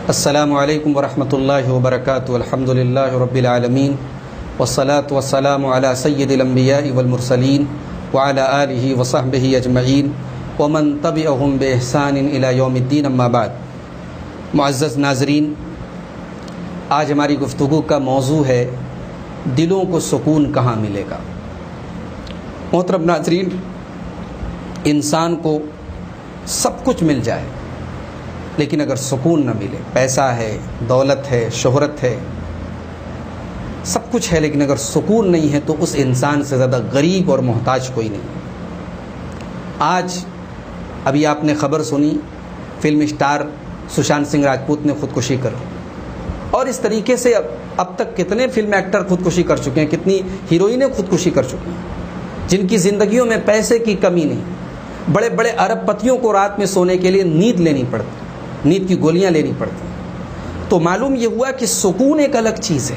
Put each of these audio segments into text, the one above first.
السلام علیکم ورحمۃ اللہ وبرکاتہ. الحمد للہ رب العالمین والصلاة والسلام علی سید الانبیاء والمرسلین وعلی آلہ وصحبہ اجمعین ومن تبعہم بإحسان الی یوم الدین. اما بعد. معزز ناظرین، آج ہماری گفتگو کا موضوع ہے دلوں کو سکون کہاں ملے گا. محترم ناظرین، انسان کو سب کچھ مل جائے لیکن اگر سکون نہ ملے، پیسہ ہے، دولت ہے، شہرت ہے، سب کچھ ہے، لیکن اگر سکون نہیں ہے تو اس انسان سے زیادہ غریب اور محتاج کوئی نہیں. آج ابھی آپ نے خبر سنی، فلم اسٹار سشانت سنگھ راجپوت نے خودکشی کر لی. اور اس طریقے سے اب تک کتنے فلم ایکٹر خودکشی کر چکے ہیں، کتنی ہیروئنیں خودکشی کر چکی ہیں جن کی زندگیوں میں پیسے کی کمی نہیں. بڑے بڑے ارب پتیوں کو رات میں سونے کے لیے نیند لینی پڑتی، نیند کی گولیاں لینی پڑتی. تو معلوم یہ ہوا کہ سکون ایک الگ چیز ہے.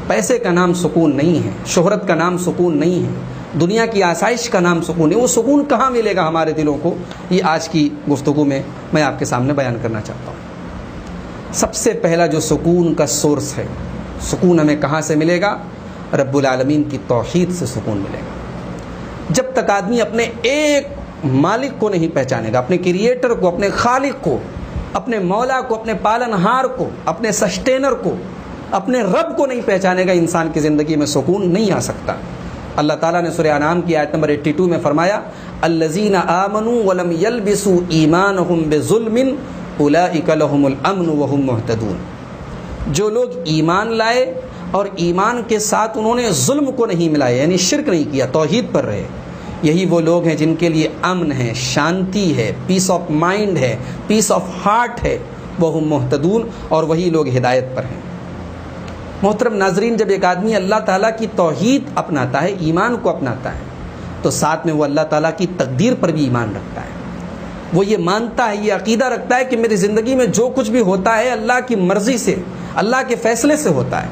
پیسے کا نام سکون نہیں ہے، شہرت کا نام سکون نہیں ہے، دنیا کی آسائش کا نام سکون ہے. وہ سکون کہاں ملے گا ہمارے دلوں کو؟ یہ آج کی گفتگو میں میں آپ کے سامنے بیان کرنا چاہتا ہوں. سب سے پہلا جو سکون کا سورس ہے، سکون ہمیں کہاں سے ملے گا؟ رب العالمین کی توحید سے سکون ملے گا. جب تک آدمی اپنے ایک مالک کو نہیں پہچانے گا، اپنے کریٹر کو، اپنے خالق کو، اپنے مولا کو، اپنے پالنہار کو، اپنے سسٹینر کو، اپنے رب کو نہیں پہچانے گا، انسان کی زندگی میں سکون نہیں آ سکتا. اللہ تعالیٰ نے سورہ انعام کی آیت نمبر 82 میں فرمایا، الذین آمنوا ولم یلبسوا ایمانہم بظلم اولئک لہم الامن وہم مہتدون. جو لوگ ایمان لائے اور ایمان کے ساتھ انہوں نے ظلم کو نہیں ملایا، یعنی شرک نہیں کیا، توحید پر رہے، یہی وہ لوگ ہیں جن کے لیے امن ہے، شانتی ہے، پیس آف مائنڈ ہے، پیس آف ہارٹ ہے، وہ مہتدون، اور وہی لوگ ہدایت پر ہیں. محترم ناظرین، جب ایک آدمی اللہ تعالیٰ کی توحید اپناتا ہے، ایمان کو اپناتا ہے، تو ساتھ میں وہ اللہ تعالیٰ کی تقدیر پر بھی ایمان رکھتا ہے. وہ یہ مانتا ہے، یہ عقیدہ رکھتا ہے کہ میری زندگی میں جو کچھ بھی ہوتا ہے اللہ کی مرضی سے، اللہ کے فیصلے سے ہوتا ہے،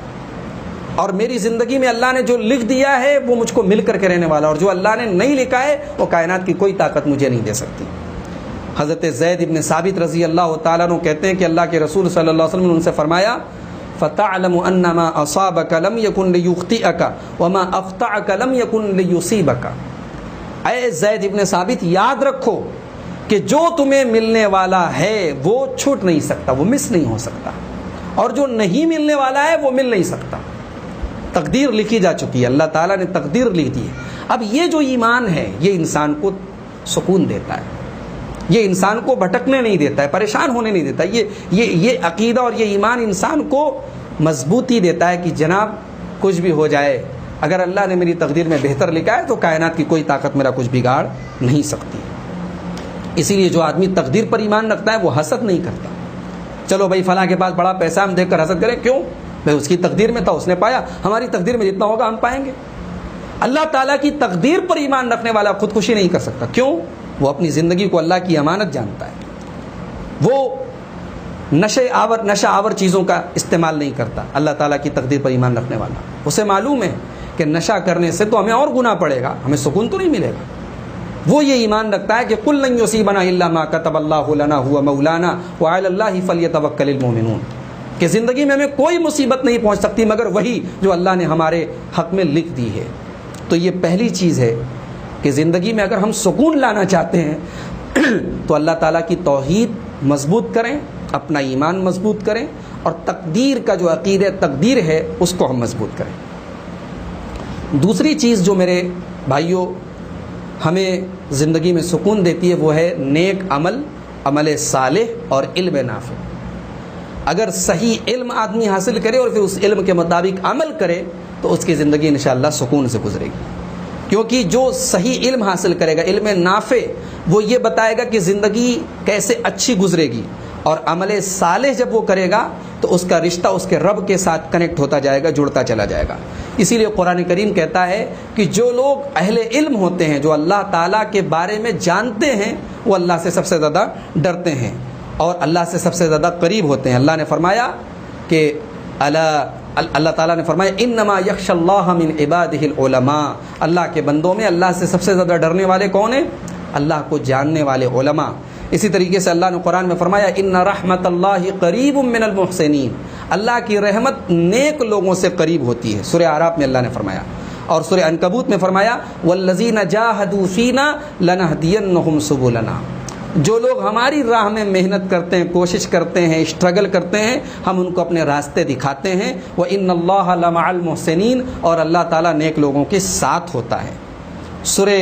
اور میری زندگی میں اللہ نے جو لکھ دیا ہے وہ مجھ کو مل کر کے رہنے والا، اور جو اللہ نے نہیں لکھا ہے وہ کائنات کی کوئی طاقت مجھے نہیں دے سکتی. حضرت زید ابن ثابت رضی اللہ تعالیٰ عنہ کہتے ہیں کہ اللہ کے رسول صلی اللہ علیہ وسلم نے ان سے فرمایا، فَتَعْلَمُ أَنَّ مَا أَصَابَكَ لَمْ يَكُنْ لِيُخْطِئَكَ وَمَا أَخْطَأَكَ لَمْ يَكُنْ لِيُصِيبَكَ. اے زید ابن ثابت، یاد رکھو کہ جو تمہیں ملنے والا ہے وہ چھوٹ نہیں سکتا، وہ مس نہیں ہو سکتا، اور جو نہیں ملنے والا ہے وہ مل نہیں سکتا. تقدیر لکھی جا چکی ہے، اللہ تعالیٰ نے تقدیر لکھ دی ہے. اب یہ جو ایمان ہے یہ انسان کو سکون دیتا ہے، یہ انسان کو بھٹکنے نہیں دیتا ہے، پریشان ہونے نہیں دیتا. یہ عقیدہ اور یہ ایمان انسان کو مضبوطی دیتا ہے کہ جناب کچھ بھی ہو جائے، اگر اللہ نے میری تقدیر میں بہتر لکھا ہے تو کائنات کی کوئی طاقت میرا کچھ بگاڑ نہیں سکتی. اسی لیے جو آدمی تقدیر پر ایمان رکھتا ہے وہ حسد نہیں کرتا. چلو بھائی فلاں کے پاس بڑا پیسہ، ہم دیکھ کر حسد کریں، کیوں؟ بھائی اس کی تقدیر میں تھا، اس نے پایا، ہماری تقدیر میں جتنا ہوگا ہم پائیں گے. اللہ تعالیٰ کی تقدیر پر ایمان رکھنے والا خودکشی نہیں کر سکتا. کیوں؟ وہ اپنی زندگی کو اللہ کی امانت جانتا ہے. وہ نشہ آور چیزوں کا استعمال نہیں کرتا. اللہ تعالیٰ کی تقدیر پر ایمان رکھنے والا، اسے معلوم ہے کہ نشہ کرنے سے تو ہمیں اور گناہ پڑے گا، ہمیں سکون تو نہیں ملے گا. وہ یہ ایمان رکھتا ہے کہ قُلْ لَن يُصِيبَنَا إِلَّا مَا كَتَبَ اللَّهُ لَنَا هُوَ مَوْلَانَا وَعَلَى اللَّهِ فَلْيَتَوَكَّلِ الْمُؤْمِنُونَ. کہ زندگی میں ہمیں کوئی مصیبت نہیں پہنچ سکتی مگر وہی جو اللہ نے ہمارے حق میں لکھ دی ہے. تو یہ پہلی چیز ہے کہ زندگی میں اگر ہم سکون لانا چاہتے ہیں تو اللہ تعالیٰ کی توحید مضبوط کریں، اپنا ایمان مضبوط کریں، اور تقدیر کا جو عقیدہ تقدیر ہے اس کو ہم مضبوط کریں. دوسری چیز جو میرے بھائیوں ہمیں زندگی میں سکون دیتی ہے وہ ہے نیک عمل، عمل صالح اور علم نافع. اگر صحیح علم آدمی حاصل کرے اور پھر اس علم کے مطابق عمل کرے تو اس کی زندگی انشاءاللہ سکون سے گزرے گی. کیونکہ جو صحیح علم حاصل کرے گا، علم نافع، وہ یہ بتائے گا کہ زندگی کیسے اچھی گزرے گی، اور عمل صالح جب وہ کرے گا تو اس کا رشتہ اس کے رب کے ساتھ کنیکٹ ہوتا جائے گا، جڑتا چلا جائے گا. اسی لیے قرآن کریم کہتا ہے کہ جو لوگ اہل علم ہوتے ہیں، جو اللہ تعالیٰ کے بارے میں جانتے ہیں، وہ اللہ سے سب سے زیادہ ڈرتے ہیں اور اللہ سے سب سے زیادہ قریب ہوتے ہیں. اللہ نے فرمایا کہ اللہ تعالیٰ نے فرمایا انما یخشی اللہ من عبادہ العلماء. اللہ کے بندوں میں اللہ سے سب سے زیادہ ڈرنے والے کون ہیں؟ اللہ کو جاننے والے علماء. اسی طریقے سے اللہ نے قرآن میں فرمایا ان رحمت اللہ قریب من المحسنین، اللہ کی رحمت نیک لوگوں سے قریب ہوتی ہے، سورہ اعراف میں اللہ نے فرمایا. اور سورہ عنکبوت میں فرمایا والذین جاہدوا فینا لنہدینہم سبلنا، جو لوگ ہماری راہ میں محنت کرتے ہیں، کوشش کرتے ہیں، اسٹرگل کرتے ہیں، ہم ان کو اپنے راستے دکھاتے ہیں. وَإِنَّ اللَّهَ لَمَعَ الْمُحْسِنِينَ، اور اللہ تعالیٰ نیک لوگوں کے ساتھ ہوتا ہے. سورہ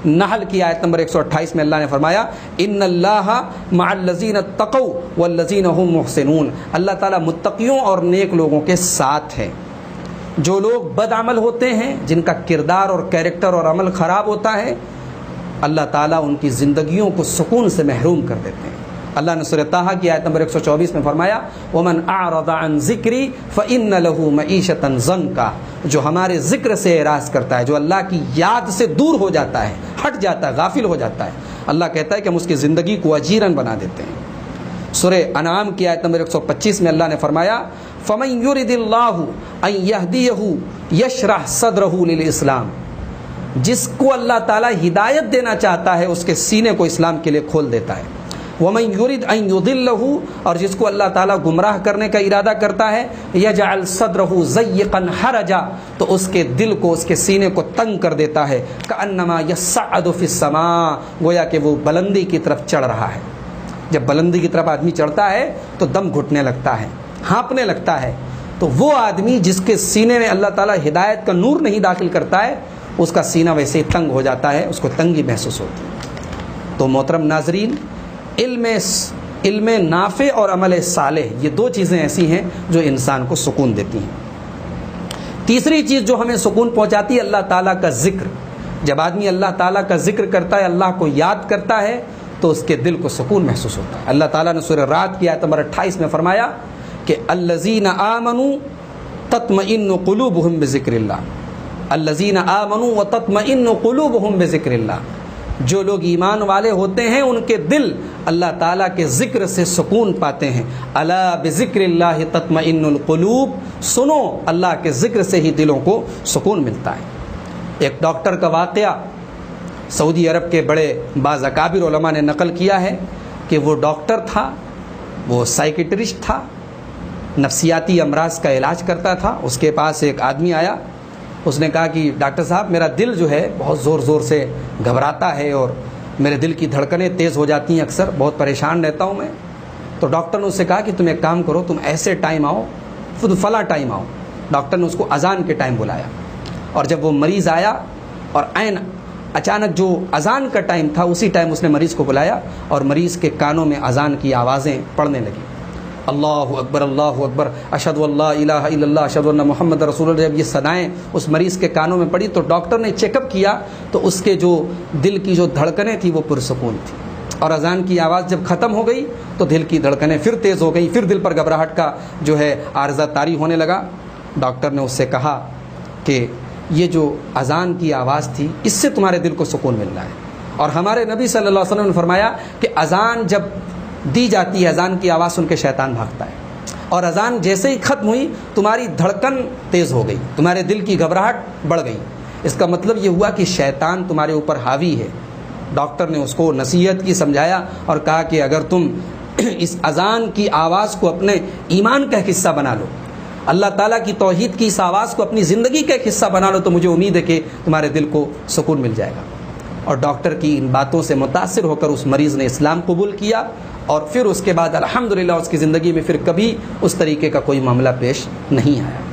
نحل کی آیت نمبر 128 میں اللہ نے فرمایا ان اللہ مع الذین اتقوا والذین هم محسنون، اللہ تعالیٰ متقیوں اور نیک لوگوں کے ساتھ ہے. جو لوگ بد عمل ہوتے ہیں، جن کا کردار اور کیریکٹر اور عمل خراب ہوتا ہے، اللہ تعالیٰ ان کی زندگیوں کو سکون سے محروم کر دیتے ہیں. اللہ نے سورہ طٰہٰ کی آیت نمبر 124 میں فرمایا وَمَنْ أَعْرَضَ عَنْ ذِكْرِي فَإِنَّ لَهُ مَعِيشَةً ضَنْكًا، جو ہمارے ذکر سے اعراض کرتا ہے، جو اللہ کی یاد سے دور ہو جاتا ہے، ہٹ جاتا ہے، غافل ہو جاتا ہے، اللہ کہتا ہے کہ ہم اس کی زندگی کو اجیرن بنا دیتے ہیں. سورہ انعام کی آیت نمبر 125 میں اللہ نے فرمایا فَمَنْ يُرِدِ اللَّهُ أَنْ يَهْدِيَهُ يَشْرَحْ صَدْرَهُ لِلْإِسْلَامِ، جس کو اللہ تعالیٰ ہدایت دینا چاہتا ہے اس کے سینے کو اسلام کے لیے کھول دیتا ہے. وَمَنْ يُرِدْ أَنْ يُضِلَّهُ، اور جس کو اللہ تعالیٰ گمراہ کرنے کا ارادہ کرتا ہے يَجْعَلْ صَدْرَهُ ضَيِّقًا حَرَجًا، تو اس کے دل کو، اس کے سینے کو تنگ کر دیتا ہے. كَأَنَّمَا يَصَّعَّدُ فِي السَّمَاءِ، گویا کہ وہ بلندی کی طرف چڑھ رہا ہے. جب بلندی کی طرف آدمی چڑھتا ہے تو دم گھٹنے لگتا ہے، ہانپنے لگتا ہے. تو وہ آدمی جس کے سینے میں اللہ تعالیٰ ہدایت کا نور نہیں داخل کرتا ہے، اس کا سینہ ویسے ہی تنگ ہو جاتا ہے، اس کو تنگی محسوس ہوتی ہے. تو محترم ناظرین، علم نافع اور عمل صالح، یہ دو چیزیں ایسی ہیں جو انسان کو سکون دیتی ہیں. تیسری چیز جو ہمیں سکون پہنچاتی ہے اللہ تعالیٰ کا ذکر. جب آدمی اللہ تعالیٰ کا ذکر کرتا ہے، اللہ کو یاد کرتا ہے، تو اس کے دل کو سکون محسوس ہوتا ہے. اللہ تعالیٰ نے سورہ رعد کی آیت نمبر 28 میں فرمایا کہ الذین آمنوا تطمئن قلوبہم بذکر اللہ، الذین آمنوا وتطمئن قلوبہم بذکر اللہ، جو لوگ ایمان والے ہوتے ہیں ان کے دل اللہ تعالیٰ کے ذکر سے سکون پاتے ہیں. الا بذکر اللہ تطمئن القلوب، سنو اللہ کے ذکر سے ہی دلوں کو سکون ملتا ہے. ایک ڈاکٹر کا واقعہ سعودی عرب کے بڑے بعض اکابر علماء نے نقل کیا ہے کہ وہ ڈاکٹر تھا، وہ سائیکٹرسٹ تھا، نفسیاتی امراض کا علاج کرتا تھا. اس کے پاس ایک آدمی آیا، اس نے کہا کہ ڈاکٹر صاحب میرا دل جو ہے بہت زور زور سے گھبراتا ہے اور میرے دل کی دھڑکنیں تیز ہو جاتی ہیں، اکثر بہت پریشان رہتا ہوں میں. تو ڈاکٹر نے اس سے کہا کہ تم ایک کام کرو، تم ایسے ٹائم آؤ، فلاں ٹائم آؤ. ڈاکٹر نے اس کو اذان کے ٹائم بلایا، اور جب وہ مریض آیا اور اچانک جو اذان کا ٹائم تھا اسی ٹائم اس نے مریض کو بلایا، اور مریض کے کانوں میں اذان کی آوازیں پڑنے لگیں. اللہ اکبر اللہ اکبر، اشہد ان لا الہ الا اللہ، اشہد ان محمد رسول اللہ. جب یہ صدائیں اس مریض کے کانوں میں پڑی تو ڈاکٹر نے چیک اپ کیا تو اس کے جو دل کی جو دھڑکنیں تھیں وہ پرسکون تھی. اور اذان کی آواز جب ختم ہو گئی تو دل کی دھڑکنیں پھر تیز ہو گئی، پھر دل پر گھبراہٹ کا جو ہے عارضہ طاری ہونے لگا. ڈاکٹر نے اس سے کہا کہ یہ جو اذان کی آواز تھی اس سے تمہارے دل کو سکون مل رہا ہے. اور ہمارے نبی صلی اللہ علیہ وسلم نے فرمایا کہ اذان جب دی جاتی ہے، اذان کی آواز سن کے شیطان بھاگتا ہے، اور اذان جیسے ہی ختم ہوئی تمہاری دھڑکن تیز ہو گئی، تمہارے دل کی گھبراہٹ بڑھ گئی. اس کا مطلب یہ ہوا کہ شیطان تمہارے اوپر حاوی ہے. ڈاکٹر نے اس کو نصیحت کی، سمجھایا اور کہا کہ اگر تم اس اذان کی آواز کو اپنے ایمان کا ایک حصہ بنا لو، اللہ تعالیٰ کی توحید کی اس آواز کو اپنی زندگی کا ایک حصہ بنا لو، تو مجھے امید ہے کہ تمہارے دل کو سکون مل جائے گا. اور ڈاکٹر کی ان باتوں سے متاثر ہو کر اس مریض نے اسلام قبول کیا، اور پھر اس کے بعد الحمدللہ اس کی زندگی میں پھر کبھی اس طریقے کا کوئی معاملہ پیش نہیں آیا.